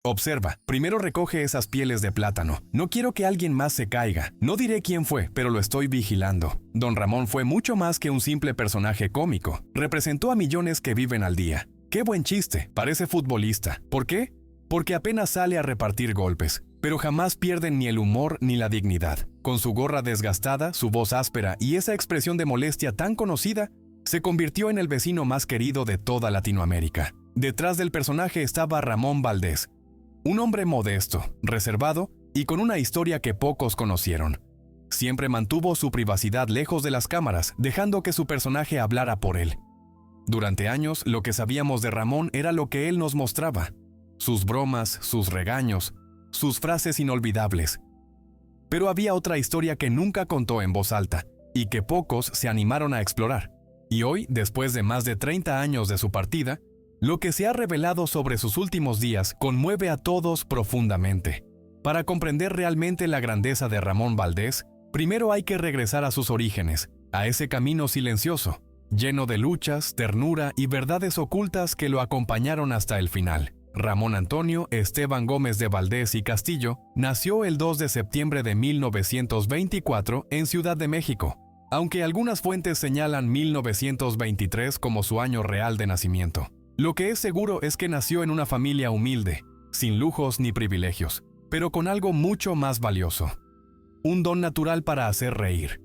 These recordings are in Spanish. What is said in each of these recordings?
Observa, primero recoge esas pieles de plátano. No quiero que alguien más se caiga. No diré quién fue, pero lo estoy vigilando. Don Ramón fue mucho más que un simple personaje cómico. Representó a millones que viven al día. ¡Qué buen chiste! Parece futbolista. ¿Por qué? Porque apenas sale a repartir golpes, pero jamás pierden ni el humor ni la dignidad. Con su gorra desgastada, su voz áspera y esa expresión de molestia tan conocida, se convirtió en el vecino más querido de toda Latinoamérica. Detrás del personaje estaba Ramón Valdés, un hombre modesto, reservado y con una historia que pocos conocieron. Siempre mantuvo su privacidad lejos de las cámaras, dejando que su personaje hablara por él. Durante años, lo que sabíamos de Ramón era lo que él nos mostraba: sus bromas, sus regaños, sus frases inolvidables. Pero había otra historia que nunca contó en voz alta y que pocos se animaron a explorar. Y hoy, después de más de 30 años de su partida, lo que se ha revelado sobre sus últimos días conmueve a todos profundamente. Para comprender realmente la grandeza de Ramón Valdés, primero hay que regresar a sus orígenes, a ese camino silencioso, lleno de luchas, ternura y verdades ocultas que lo acompañaron hasta el final. Ramón Antonio Esteban Gómez de Valdés y Castillo nació el 2 de septiembre de 1924 en Ciudad de México, aunque algunas fuentes señalan 1923 como su año real de nacimiento. Lo que es seguro es que nació en una familia humilde, sin lujos ni privilegios, pero con algo mucho más valioso: un don natural para hacer reír.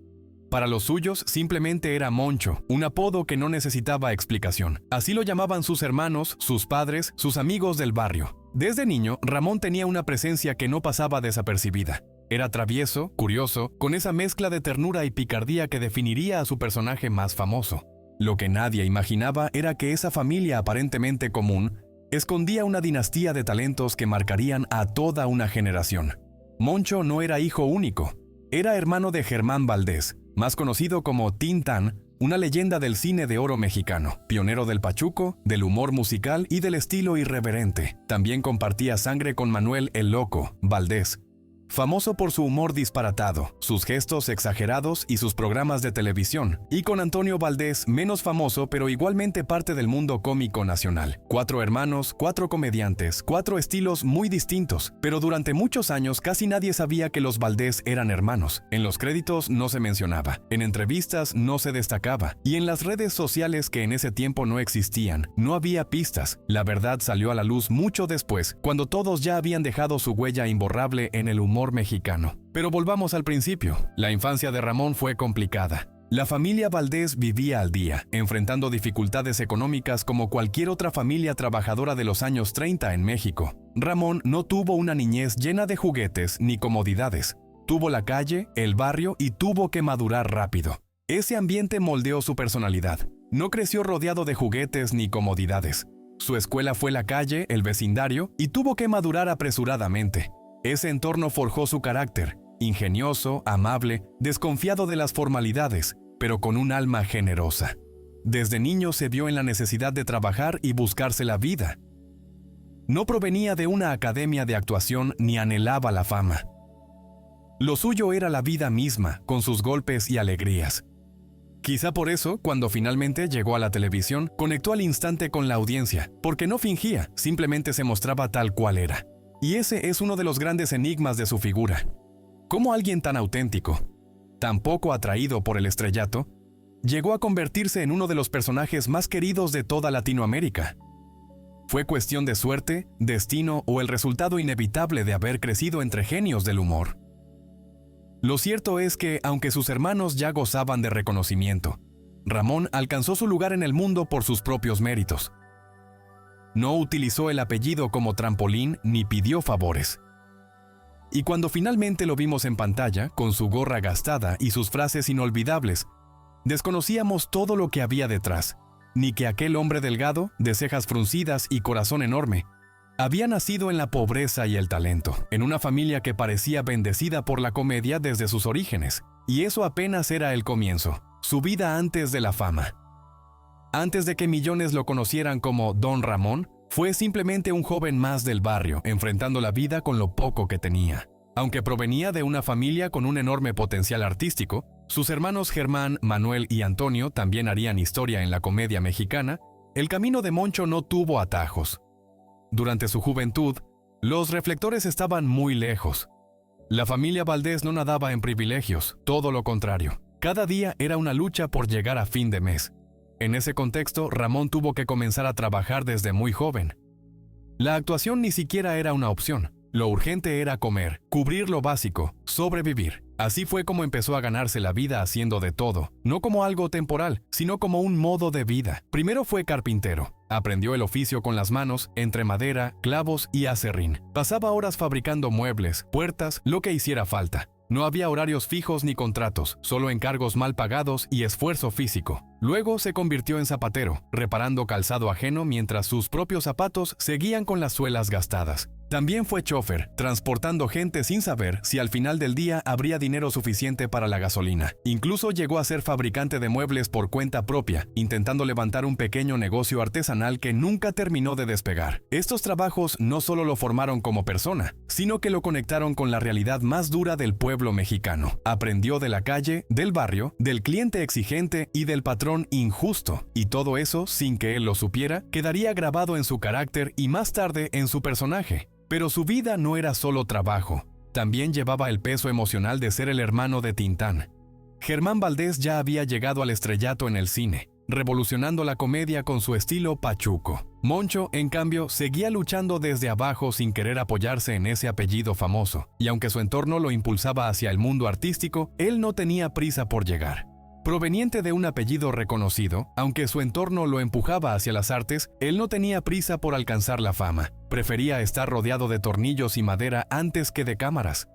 Para los suyos simplemente era Moncho, un apodo que no necesitaba explicación. Así lo llamaban sus hermanos, sus padres, sus amigos del barrio. Desde niño, Ramón tenía una presencia que no pasaba desapercibida. Era travieso, curioso, con esa mezcla de ternura y picardía que definiría a su personaje más famoso. Lo que nadie imaginaba era que esa familia aparentemente común escondía una dinastía de talentos que marcarían a toda una generación. Moncho no era hijo único. Era hermano de Germán Valdés, más conocido como Tintán, una leyenda del cine de oro mexicano, pionero del pachuco, del humor musical y del estilo irreverente. También compartía sangre con Manuel el Loco Valdés, famoso por su humor disparatado, sus gestos exagerados y sus programas de televisión, y con Antonio Valdés, menos famoso pero igualmente parte del mundo cómico nacional. 4 hermanos, 4 comediantes, 4 estilos muy distintos, pero durante muchos años casi nadie sabía que los Valdés eran hermanos. En los créditos no se mencionaba, en entrevistas no se destacaba, y en las redes sociales, que en ese tiempo no existían, no había pistas. La verdad salió a la luz mucho después, cuando todos ya habían dejado su huella imborrable en el humor mexicano. Pero volvamos al principio. La infancia de Ramón fue complicada. La familia Valdés vivía al día, enfrentando dificultades económicas como cualquier otra familia trabajadora de los años 30 en México. Ramón no tuvo una niñez llena de juguetes ni comodidades. Tuvo la calle, el barrio y tuvo que madurar rápido. Ese ambiente moldeó su personalidad. No creció rodeado de juguetes ni comodidades. Su escuela fue la calle, el vecindario, y tuvo que madurar apresuradamente. Ese entorno forjó su carácter, ingenioso, amable, desconfiado de las formalidades, pero con un alma generosa. Desde niño se vio en la necesidad de trabajar y buscarse la vida. No provenía de una academia de actuación ni anhelaba la fama. Lo suyo era la vida misma, con sus golpes y alegrías. Quizá por eso, cuando finalmente llegó a la televisión, conectó al instante con la audiencia, porque no fingía, simplemente se mostraba tal cual era. Y ese es uno de los grandes enigmas de su figura. ¿Cómo alguien tan auténtico, tan poco atraído por el estrellato, llegó a convertirse en uno de los personajes más queridos de toda Latinoamérica? ¿Fue cuestión de suerte, destino o el resultado inevitable de haber crecido entre genios del humor? Lo cierto es que, aunque sus hermanos ya gozaban de reconocimiento, Ramón alcanzó su lugar en el mundo por sus propios méritos. No utilizó el apellido como trampolín ni pidió favores. Y cuando finalmente lo vimos en pantalla, con su gorra gastada y sus frases inolvidables, desconocíamos todo lo que había detrás, ni que aquel hombre delgado, de cejas fruncidas y corazón enorme, había nacido en la pobreza y el talento, en una familia que parecía bendecida por la comedia desde sus orígenes. Y eso apenas era el comienzo, su vida antes de la fama. Antes de que millones lo conocieran como Don Ramón, fue simplemente un joven más del barrio, enfrentando la vida con lo poco que tenía. Aunque provenía de una familia con un enorme potencial artístico, sus hermanos Germán, Manuel y Antonio también harían historia en la comedia mexicana. El camino de Moncho no tuvo atajos. Durante su juventud, Los reflectores estaban muy lejos. La familia Valdés no nadaba en privilegios, todo lo contrario. Cada día era una lucha por llegar a fin de mes. En ese contexto, Ramón tuvo que comenzar a trabajar desde muy joven. La actuación ni siquiera era una opción. Lo urgente era comer, cubrir lo básico, sobrevivir. Así fue como empezó a ganarse la vida haciendo de todo, no como algo temporal, sino como un modo de vida. Primero fue carpintero. Aprendió el oficio con las manos, entre madera, clavos y aserrín. Pasaba horas fabricando muebles, puertas, lo que hiciera falta. No había horarios fijos ni contratos, solo encargos mal pagados y esfuerzo físico. Luego se convirtió en zapatero, reparando calzado ajeno mientras sus propios zapatos seguían con las suelas gastadas. También fue chofer, transportando gente sin saber si al final del día habría dinero suficiente para la gasolina. Incluso llegó a ser fabricante de muebles por cuenta propia, intentando levantar un pequeño negocio artesanal que nunca terminó de despegar. Estos trabajos no solo lo formaron como persona, sino que lo conectaron con la realidad más dura del pueblo mexicano. Aprendió de la calle, del barrio, del cliente exigente y del patrón injusto. Y todo eso, sin que él lo supiera, quedaría grabado en su carácter y más tarde en su personaje. Pero su vida no era solo trabajo, también llevaba el peso emocional de ser el hermano de Tintán. Germán Valdés ya había llegado al estrellato en el cine, revolucionando la comedia con su estilo pachuco. Moncho, en cambio, seguía luchando desde abajo sin querer apoyarse en ese apellido famoso, y aunque su entorno lo impulsaba hacia el mundo artístico, él no tenía prisa por llegar. Proveniente de un apellido reconocido, aunque su entorno lo empujaba hacia las artes, él no tenía prisa por alcanzar la fama. Prefería estar rodeado de tornillos y madera antes que de cámaras.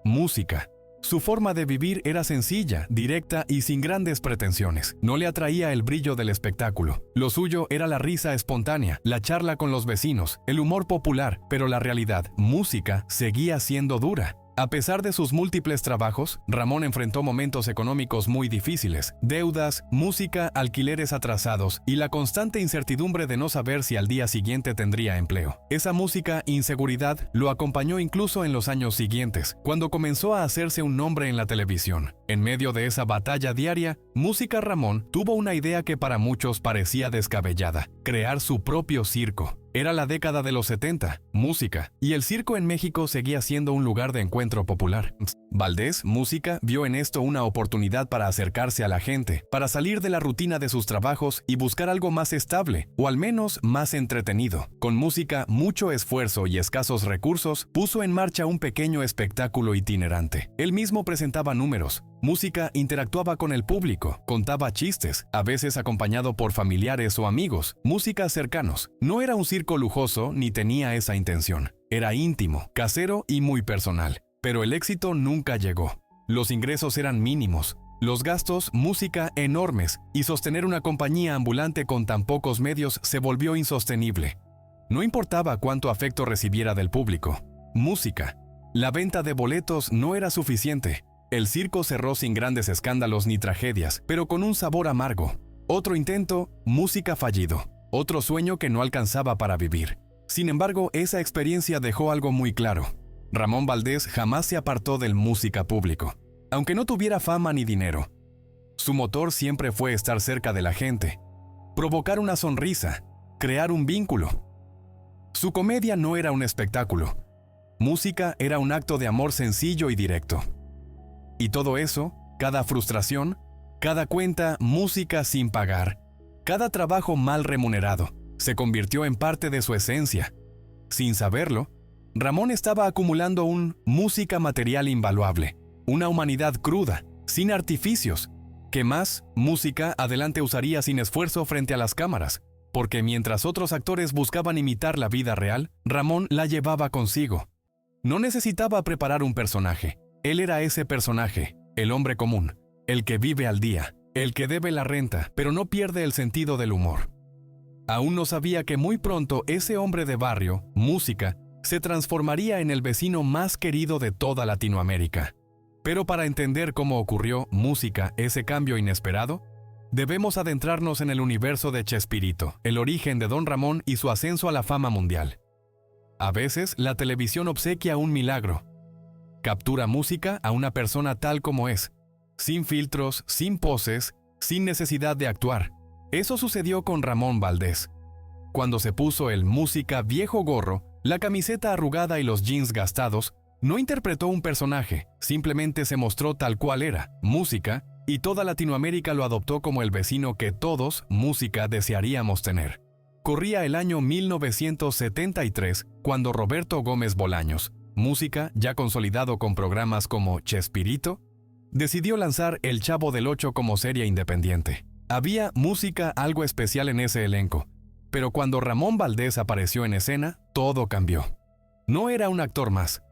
Música. Su forma de vivir era sencilla, directa y sin grandes pretensiones. No le atraía el brillo del espectáculo. Lo suyo era la risa espontánea, la charla con los vecinos, el humor popular, pero la realidad, música, seguía siendo dura. A pesar de sus múltiples trabajos, Ramón enfrentó momentos económicos muy difíciles, deudas, música, alquileres atrasados y la constante incertidumbre de no saber si al día siguiente tendría empleo. Esa música, inseguridad, lo acompañó incluso en los años siguientes, cuando comenzó a hacerse un nombre en la televisión. En medio de esa batalla diaria, Música Ramón tuvo una idea que para muchos parecía descabellada: crear su propio circo. Era la década de los 70, música, y el circo en México seguía siendo un lugar de encuentro popular. Valdés, Música, vio en esto una oportunidad para acercarse a la gente, para salir de la rutina de sus trabajos y buscar algo más estable, o al menos más entretenido. Con Música, mucho esfuerzo y escasos recursos, puso en marcha un pequeño espectáculo itinerante. Él mismo presentaba números. Música interactuaba con el público, contaba chistes, a veces acompañado por familiares o amigos, músicas cercanos. No era un circo lujoso ni tenía esa intención. Era íntimo, casero y muy personal. Pero el éxito nunca llegó. Los ingresos eran mínimos, los gastos, música, enormes, y sostener una compañía ambulante con tan pocos medios se volvió insostenible. No importaba cuánto afecto recibiera del público. Música. La venta de boletos no era suficiente. El circo cerró sin grandes escándalos ni tragedias, pero con un sabor amargo. Otro intento, Música fallido. Otro sueño que no alcanzaba para vivir. Sin embargo, esa experiencia dejó algo muy claro. Ramón Valdés jamás se apartó del música público, aunque no tuviera fama ni dinero. Su motor siempre fue estar cerca de la gente, provocar una sonrisa, crear un vínculo. Su comedia no era un espectáculo. Música era un acto de amor sencillo y directo. Y todo eso, cada frustración, cada cuenta, música sin pagar, cada trabajo mal remunerado, se convirtió en parte de su esencia. Sin saberlo, Ramón estaba acumulando un música material invaluable, una humanidad cruda, sin artificios, que más música adelante usaría sin esfuerzo frente a las cámaras, porque mientras otros actores buscaban imitar la vida real, Ramón la llevaba consigo. No necesitaba preparar un personaje. Él era ese personaje, el hombre común, el que vive al día, el que debe la renta, pero no pierde el sentido del humor. Aún no sabía que muy pronto ese hombre de barrio, Música, se transformaría en el vecino más querido de toda Latinoamérica. Pero para entender cómo ocurrió, Música, ese cambio inesperado, debemos adentrarnos en el universo de Chespirito, el origen de Don Ramón y su ascenso a la fama mundial. A veces, la televisión obsequia un milagro. Captura Música a una persona tal como es, sin filtros, sin poses, sin necesidad de actuar. Eso sucedió con Ramón Valdés. Cuando se puso el Música viejo gorro, La camiseta arrugada y los jeans gastados no interpretó un personaje, simplemente se mostró tal cual era, música, y toda Latinoamérica lo adoptó como el vecino que todos, música, desearíamos tener. Corría el año 1973 cuando Roberto Gómez Bolaños, música ya consolidado con programas como Chespirito, decidió lanzar El Chavo del Ocho como serie independiente. Había música algo especial en ese elenco, pero cuando Ramón Valdés apareció en escena, todo cambió. No era un actor más.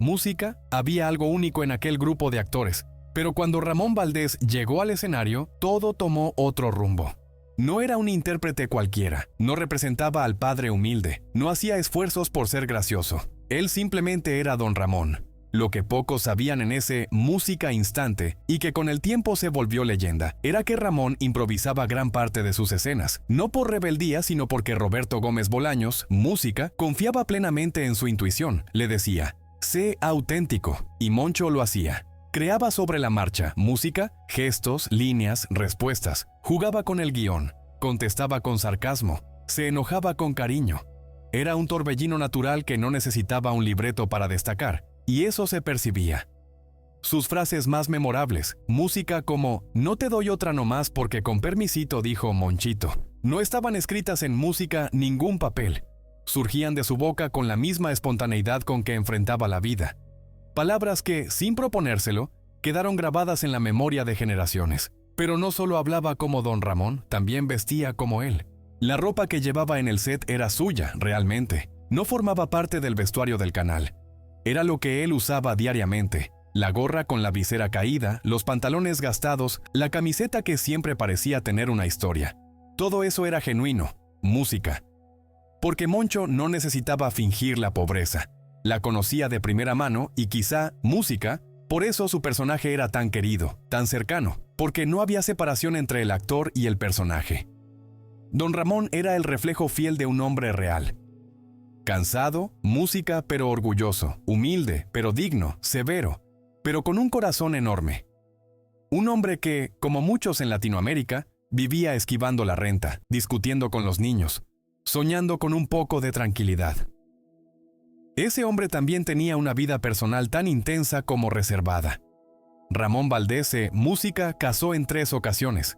Música, había algo único en aquel grupo de actores, pero cuando Ramón Valdés llegó al escenario, todo tomó otro rumbo. No era un intérprete cualquiera, no representaba al padre humilde, no hacía esfuerzos por ser gracioso. Él simplemente era Don Ramón. Lo que pocos sabían en ese música instante, y que con el tiempo se volvió leyenda, era que Ramón improvisaba gran parte de sus escenas, no por rebeldía, sino porque Roberto Gómez Bolaños, música, confiaba plenamente en su intuición. Le decía, sé auténtico, y Moncho lo hacía. Creaba sobre la marcha, música, gestos, líneas, respuestas. Jugaba con el guión, contestaba con sarcasmo, se enojaba con cariño. Era un torbellino natural que no necesitaba un libreto para destacar, y eso se percibía. Sus frases más memorables, música como «No te doy otra nomás porque con permisito», dijo Monchito, no estaban escritas en música ningún papel. Surgían de su boca con la misma espontaneidad con que enfrentaba la vida. Palabras que, sin proponérselo, quedaron grabadas en la memoria de generaciones. Pero no solo hablaba como Don Ramón, también vestía como él. La ropa que llevaba en el set era suya, realmente. No formaba parte del vestuario del canal. Era lo que él usaba diariamente. La gorra con la visera caída, los pantalones gastados, la camiseta que siempre parecía tener una historia. Todo eso era genuino, música. Porque Moncho no necesitaba fingir la pobreza. La conocía de primera mano y quizá, música, por eso su personaje era tan querido, tan cercano, porque no había separación entre el actor y el personaje. Don Ramón era el reflejo fiel de un hombre real. Cansado, música pero orgulloso, humilde pero digno, severo, pero con un corazón enorme. Un hombre que, como muchos en Latinoamérica, vivía esquivando la renta, discutiendo con los niños, soñando con un poco de tranquilidad. Ese hombre también tenía una vida personal tan intensa como reservada. Ramón Valdés, música, casó en 3 ocasiones.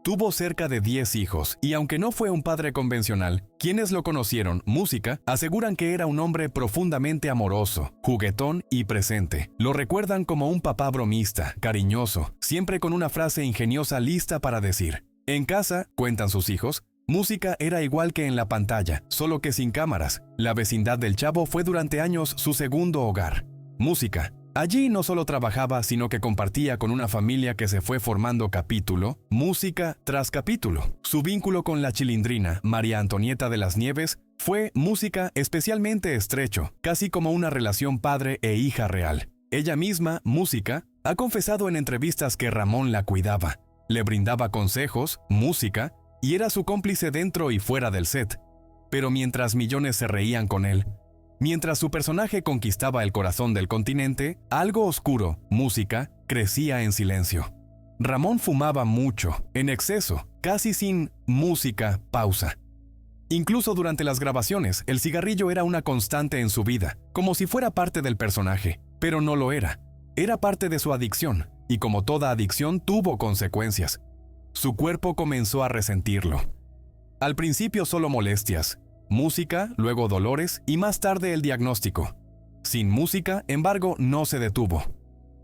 Tuvo cerca de 10 hijos, y aunque no fue un padre convencional, quienes lo conocieron, música, aseguran que era un hombre profundamente amoroso, juguetón y presente. Lo recuerdan como un papá bromista, cariñoso, siempre con una frase ingeniosa lista para decir. En casa, cuentan sus hijos, música era igual que en la pantalla, solo que sin cámaras. La vecindad del Chavo fue durante años su segundo hogar. Música. Allí no solo trabajaba, sino que compartía con una familia que se fue formando capítulo, música tras capítulo. Su vínculo con la Chilindrina, María Antonieta de las Nieves, fue música especialmente estrecho, casi como una relación padre e hija real. Ella misma, música, ha confesado en entrevistas que Ramón la cuidaba, le brindaba consejos, música, y era su cómplice dentro y fuera del set. Pero mientras millones se reían con él, mientras su personaje conquistaba el corazón del continente, algo oscuro, música, crecía en silencio. Ramón fumaba mucho, en exceso, casi sin música, pausa. Incluso durante las grabaciones, el cigarrillo era una constante en su vida, como si fuera parte del personaje, pero no lo era. Era parte de su adicción, y como toda adicción tuvo consecuencias. Su cuerpo comenzó a resentirlo. Al principio solo molestias, música, luego dolores y más tarde el diagnóstico. Sin música, embargo, no se detuvo.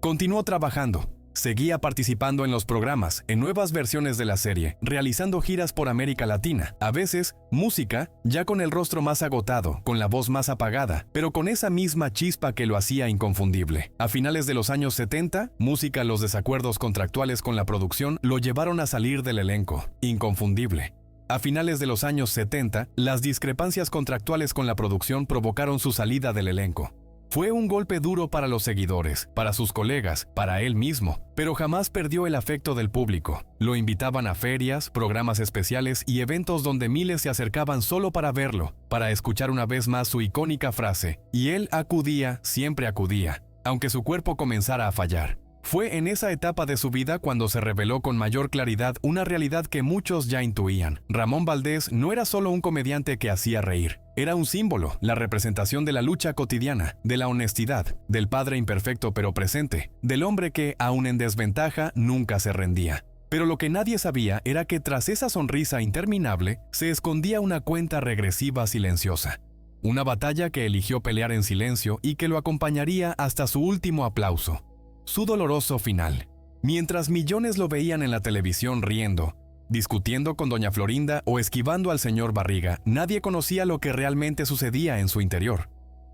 Continuó trabajando, seguía participando en los programas, en nuevas versiones de la serie, realizando giras por América Latina. A veces, música, ya con el rostro más agotado, con la voz más apagada, pero con esa misma chispa que lo hacía inconfundible. A finales de los años 70, música, los desacuerdos contractuales con la producción lo llevaron a salir del elenco, inconfundible. A finales de los años 70, las discrepancias contractuales con la producción provocaron su salida del elenco. Fue un golpe duro para los seguidores, para sus colegas, para él mismo, pero jamás perdió el afecto del público. Lo invitaban a ferias, programas especiales y eventos donde miles se acercaban solo para verlo, para escuchar una vez más su icónica frase, y él acudía, siempre acudía, aunque su cuerpo comenzara a fallar. Fue en esa etapa de su vida cuando se reveló con mayor claridad una realidad que muchos ya intuían. Ramón Valdés no era solo un comediante que hacía reír. Era un símbolo, la representación de la lucha cotidiana, de la honestidad, del padre imperfecto pero presente, del hombre que, aun en desventaja, nunca se rendía. Pero lo que nadie sabía era que tras esa sonrisa interminable se escondía una cuenta regresiva silenciosa. Una batalla que eligió pelear en silencio y que lo acompañaría hasta su último aplauso. Su doloroso final. Mientras millones lo veían en la televisión riendo, discutiendo con doña Florinda o esquivando al señor Barriga, nadie conocía lo que realmente sucedía en su interior.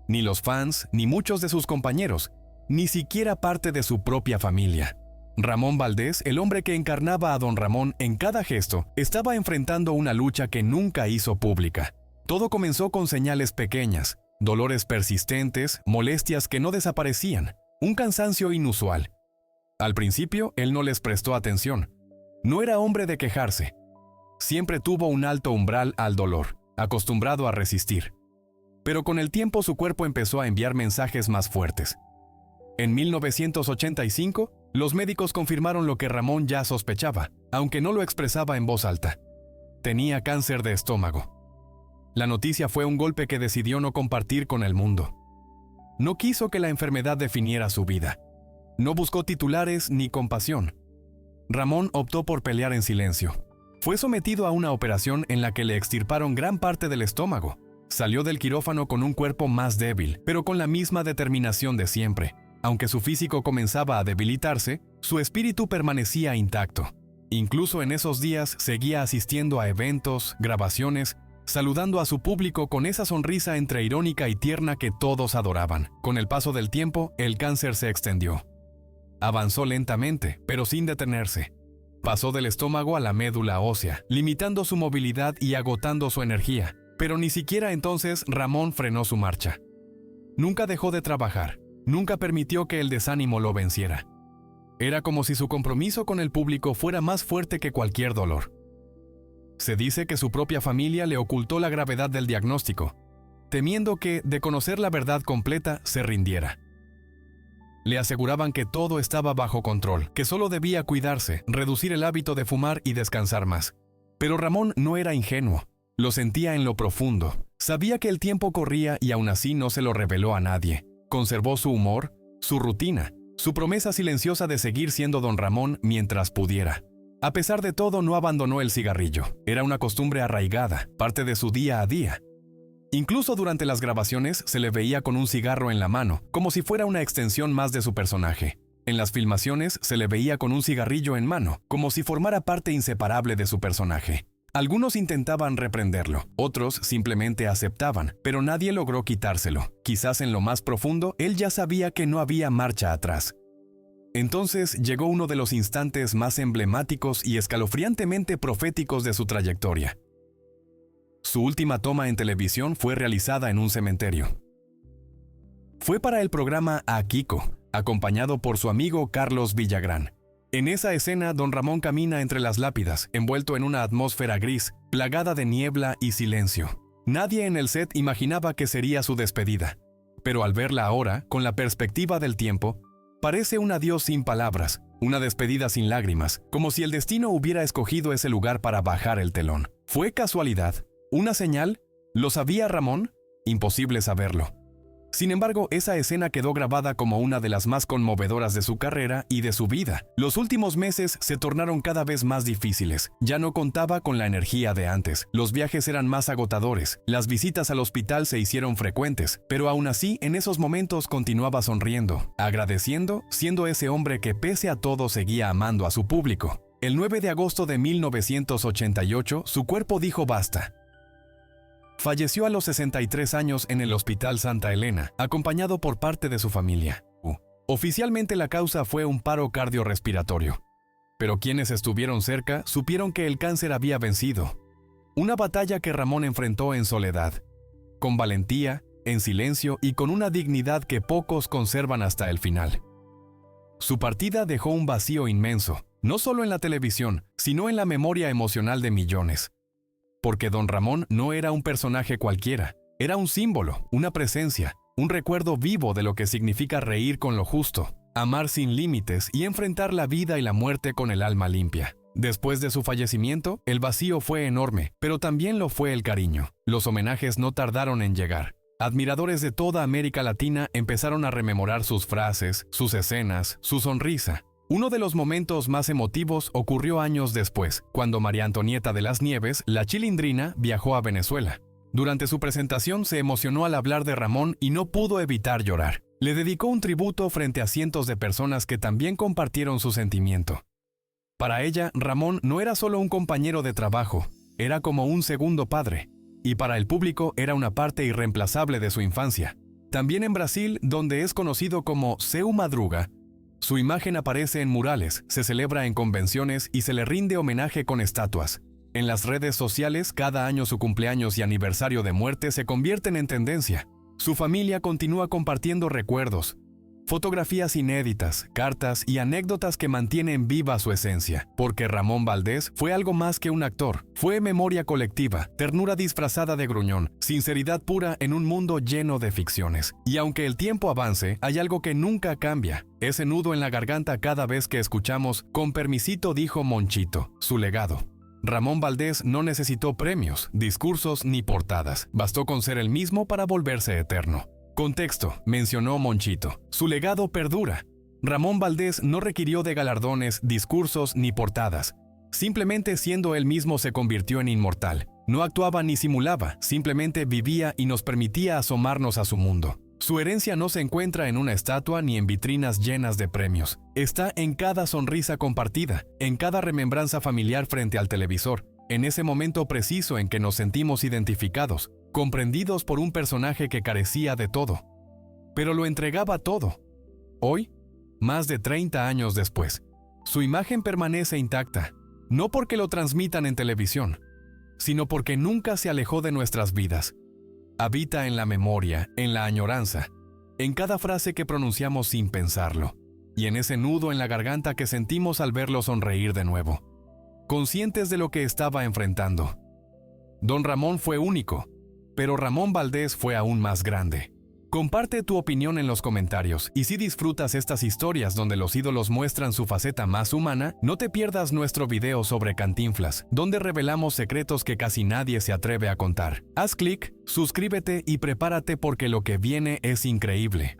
Ni los fans, ni muchos de sus compañeros, ni siquiera parte de su propia familia. Ramón Valdés, el hombre que encarnaba a don Ramón en cada gesto, estaba enfrentando una lucha que nunca hizo pública. Todo comenzó con señales pequeñas, dolores persistentes, molestias que no desaparecían, un cansancio inusual. Al principio, él no les prestó atención. No era hombre de quejarse. Siempre tuvo un alto umbral al dolor, acostumbrado a resistir. Pero con el tiempo su cuerpo empezó a enviar mensajes más fuertes. En 1985, los médicos confirmaron lo que Ramón ya sospechaba, aunque no lo expresaba en voz alta. Tenía cáncer de estómago. La noticia fue un golpe que decidió no compartir con el mundo. No quiso que la enfermedad definiera su vida. No buscó titulares ni compasión. Ramón optó por pelear en silencio. Fue sometido a una operación en la que le extirparon gran parte del estómago. Salió del quirófano con un cuerpo más débil, pero con la misma determinación de siempre. Aunque su físico comenzaba a debilitarse, su espíritu permanecía intacto. Incluso en esos días seguía asistiendo a eventos, grabaciones, saludando a su público con esa sonrisa entre irónica y tierna que todos adoraban. Con el paso del tiempo, el cáncer se extendió. Avanzó lentamente, pero sin detenerse. Pasó del estómago a la médula ósea, limitando su movilidad y agotando su energía. Pero ni siquiera entonces Ramón frenó su marcha. Nunca dejó de trabajar, nunca permitió que el desánimo lo venciera. Era como si su compromiso con el público fuera más fuerte que cualquier dolor. Se dice que su propia familia le ocultó la gravedad del diagnóstico, temiendo que, de conocer la verdad completa, se rindiera. Le aseguraban que todo estaba bajo control, que solo debía cuidarse, reducir el hábito de fumar y descansar más. Pero Ramón no era ingenuo, lo sentía en lo profundo. Sabía que el tiempo corría y aún así no se lo reveló a nadie. Conservó su humor, su rutina, su promesa silenciosa de seguir siendo don Ramón mientras pudiera. A pesar de todo, no abandonó el cigarrillo. Era una costumbre arraigada, parte de su día a día. Incluso durante las grabaciones se le veía con un cigarro en la mano, como si fuera una extensión más de su personaje. En las filmaciones se le veía con un cigarrillo en mano, como si formara parte inseparable de su personaje. Algunos intentaban reprenderlo, otros simplemente aceptaban, pero nadie logró quitárselo. Quizás en lo más profundo, él ya sabía que no había marcha atrás. Entonces llegó uno de los instantes más emblemáticos y escalofriantemente proféticos de su trayectoria. Su última toma en televisión fue realizada en un cementerio. Fue para el programa A Kiko, acompañado por su amigo Carlos Villagrán. En esa escena, don Ramón camina entre las lápidas, envuelto en una atmósfera gris, plagada de niebla y silencio. Nadie en el set imaginaba que sería su despedida. Pero al verla ahora, con la perspectiva del tiempo, parece un adiós sin palabras, una despedida sin lágrimas, como si el destino hubiera escogido ese lugar para bajar el telón. ¿Fue casualidad? ¿Una señal? ¿Lo sabía Ramón? Imposible saberlo. Sin embargo, esa escena quedó grabada como una de las más conmovedoras de su carrera y de su vida. Los últimos meses se tornaron cada vez más difíciles. Ya no contaba con la energía de antes. Los viajes eran más agotadores. Las visitas al hospital se hicieron frecuentes. Pero aún así, en esos momentos continuaba sonriendo, agradeciendo, siendo ese hombre que pese a todo seguía amando a su público. El 9 de agosto de 1988, su cuerpo dijo basta. Falleció a los 63 años en el Hospital Santa Elena, acompañado por parte de su familia. Oficialmente la causa fue un paro cardiorrespiratorio. Pero quienes estuvieron cerca supieron que el cáncer había vencido. Una batalla que Ramón enfrentó en soledad, con valentía, en silencio y con una dignidad que pocos conservan hasta el final. Su partida dejó un vacío inmenso, no solo en la televisión, sino en la memoria emocional de millones. Porque don Ramón no era un personaje cualquiera, era un símbolo, una presencia, un recuerdo vivo de lo que significa reír con lo justo, amar sin límites y enfrentar la vida y la muerte con el alma limpia. Después de su fallecimiento, el vacío fue enorme, pero también lo fue el cariño. Los homenajes no tardaron en llegar. Admiradores de toda América Latina empezaron a rememorar sus frases, sus escenas, su sonrisa. Uno de los momentos más emotivos ocurrió años después, cuando María Antonieta de las Nieves, la Chilindrina, viajó a Venezuela. Durante su presentación se emocionó al hablar de Ramón y no pudo evitar llorar. Le dedicó un tributo frente a cientos de personas que también compartieron su sentimiento. Para ella, Ramón no era solo un compañero de trabajo, era como un segundo padre. Y para el público era una parte irreemplazable de su infancia. También en Brasil, donde es conocido como Seu Madruga, su imagen aparece en murales, se celebra en convenciones y se le rinde homenaje con estatuas. En las redes sociales, cada año su cumpleaños y aniversario de muerte se convierten en tendencia. Su familia continúa compartiendo recuerdos, fotografías inéditas, cartas y anécdotas que mantienen viva su esencia. Porque Ramón Valdés fue algo más que un actor. Fue memoria colectiva, ternura disfrazada de gruñón, sinceridad pura en un mundo lleno de ficciones. Y aunque el tiempo avance, hay algo que nunca cambia. Ese nudo en la garganta cada vez que escuchamos "con permisito dijo Monchito", su legado. Ramón Valdés no necesitó premios, discursos ni portadas. Bastó con ser el mismo para volverse eterno. Contexto, mencionó Monchito. Su legado perdura. Ramón Valdés no requirió de galardones, discursos ni portadas. Simplemente siendo él mismo se convirtió en inmortal. No actuaba ni simulaba, simplemente vivía y nos permitía asomarnos a su mundo. Su herencia no se encuentra en una estatua ni en vitrinas llenas de premios. Está en cada sonrisa compartida, en cada remembranza familiar frente al televisor, en ese momento preciso en que nos sentimos identificados, comprendidos por un personaje que carecía de todo, pero lo entregaba todo. Hoy, más de 30 años después, su imagen permanece intacta, no porque lo transmitan en televisión, sino porque nunca se alejó de nuestras vidas. Habita en la memoria, en la añoranza, en cada frase que pronunciamos sin pensarlo, y en ese nudo en la garganta que sentimos al verlo sonreír de nuevo, conscientes de lo que estaba enfrentando. Don Ramón fue único, pero Ramón Valdés fue aún más grande. Comparte tu opinión en los comentarios y si disfrutas estas historias donde los ídolos muestran su faceta más humana, no te pierdas nuestro video sobre Cantinflas, donde revelamos secretos que casi nadie se atreve a contar. Haz clic, suscríbete y prepárate porque lo que viene es increíble.